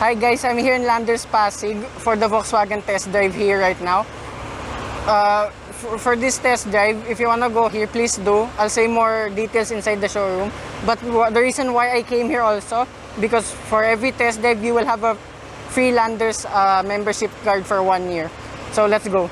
Hi guys, I'm here in Landers Pasig for the Volkswagen test drive here right now. For this test drive, if you wanna go here, please do. I'll say more details inside the showroom. But the reason why I came here also, because for every test drive, you will have a free Landers membership card for 1 year. So let's go.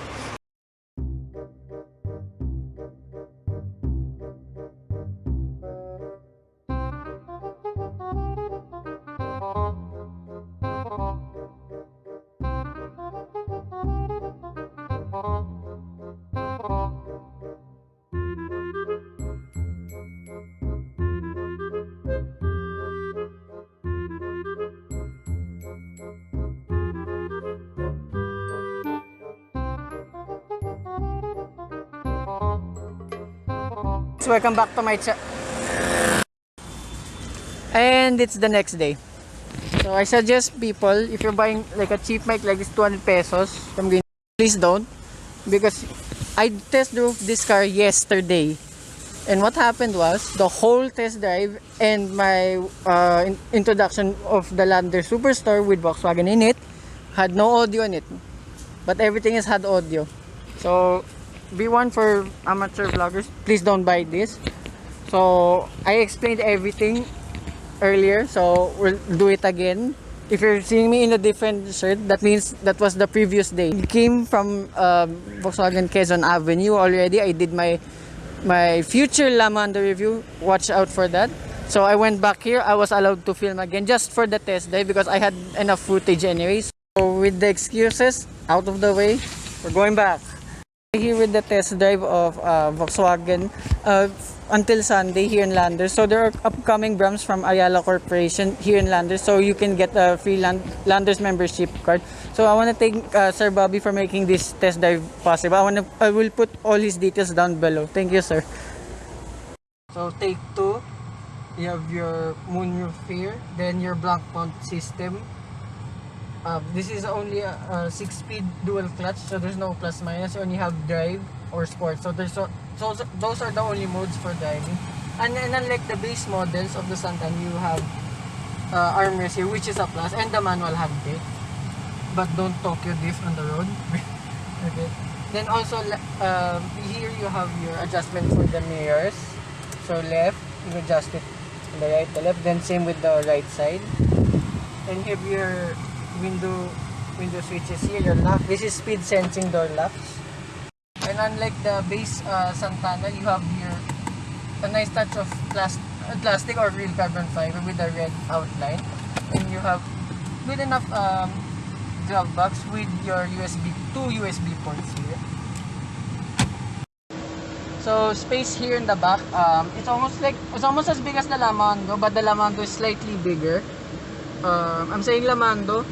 Welcome back to my channel. And it's the next day. So I suggest people, if you're buying like a cheap mic like this, 200 pesos from Green, please don't. Because I test drove this car yesterday. And what happened was, the whole test drive and my introduction of the Lander Superstore with Volkswagen in it had no audio in it. But everything has had audio. So B1 for amateur vloggers, please don't buy this. So I explained everything earlier, so we'll do it again. If you're seeing me in a different shirt, that means that was the previous day. It came from Volkswagen Quezon Avenue already. I did my future Lamando review. Watch out for that. So I went back here. I was allowed to film again just for the test drive because I had enough footage anyways. So with the excuses out of the way, we're going back. Here with the test drive of Volkswagen until Sunday here in Landers. So there are upcoming brands from Ayala Corporation here in Landers, so you can get a free Landers membership card. So I want to thank Sir Bobby for making this test drive possible. I will put all his details down below. Thank you, sir. So take 2, you have your moonroof here, then your blank mount system. This is only a 6-speed dual clutch, so there's no plus minus. You only have drive or sport. So those are the only modes for driving. And unlike the base models of the Santana, you have armrest here, which is a plus, and the manual have brake. But don't Tokyo drift on the road. Okay. Then also here you have your adjustment for the mirrors. So left, you adjust it to the right, the left. Then same with the right side. And here your window switches here, your lock. This is speed sensing door locks. And unlike the base Santana, you have here a nice touch of plastic or real carbon fiber with a red outline. And you have good enough glove box with your two USB ports here. So space here in the back, it's almost as big as the Lamando, but the Lamando is slightly bigger. I'm saying Lamando,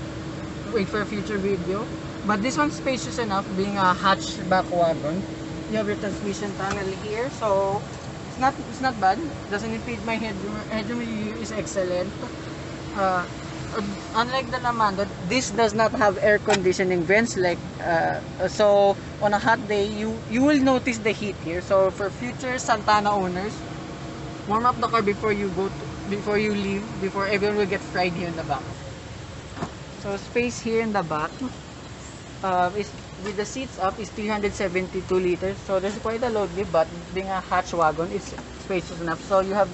wait for a future video, but this one's spacious enough, being a hatchback wagon. You have your transmission tunnel here, so it's not bad. Doesn't impede my headroom. Headroom is excellent. Unlike the Lamando, this does not have air conditioning vents, like so on a hot day you will notice the heat here. So for future Santana owners, warm up the car before you leave, before everyone will get fried here in the back. So space here in the back is, with the seats up, is 372 liters. So there's quite a load lift, but being a hatch wagon, it's spacious enough. So you have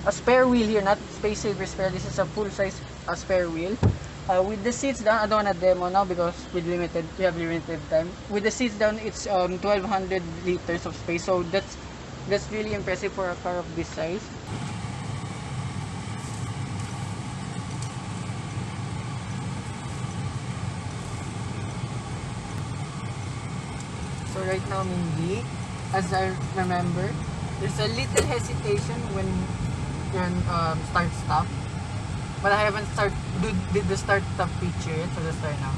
a spare wheel here, not space saver spare. This is a full size spare wheel. With the seats down, I don't want to demo now because we have limited time. With the seats down, it's 1200 liters of space. So that's really impressive for a car of this size. So right now I'm in D. As I remember, there's a little hesitation when you're start stop, but I haven't did the start stop feature yet, so let's try now.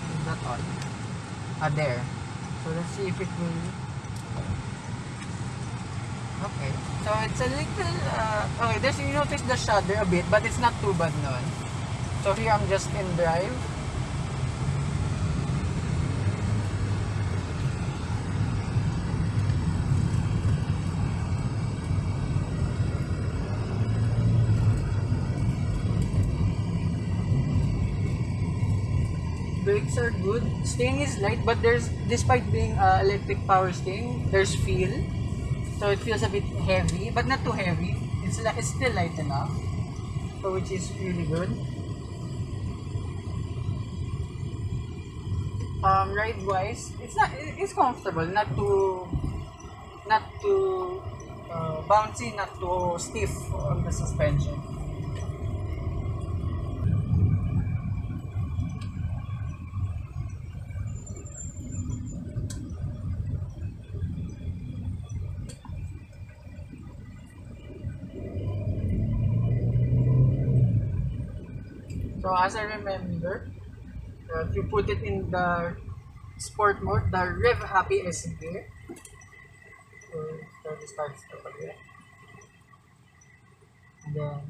Is that on? There. So let's see if it will. Okay. So it's a little okay. You notice the shudder a bit, but it's not too bad no. So here I'm just in drive. lights are good. Steering is light, but there's, despite being electric power steering, there's feel. So it feels a bit heavy, but not too heavy. It's still light enough, so which is really good. Ride wise, it's comfortable, not too bouncy, not too stiff on the suspension. So as I remember, if you put it in the sport mode, the rev happy is there. So this starts to again. And then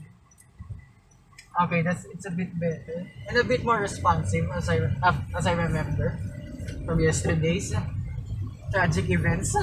okay, it's a bit better and a bit more responsive as I remember from yesterday's tragic events.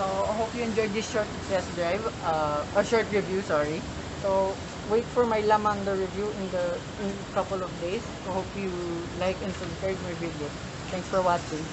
So I hope you enjoyed this short test drive, a short review, sorry. So wait for my Lamanda review in a couple of days. I hope you like and subscribe my video. Thanks for watching.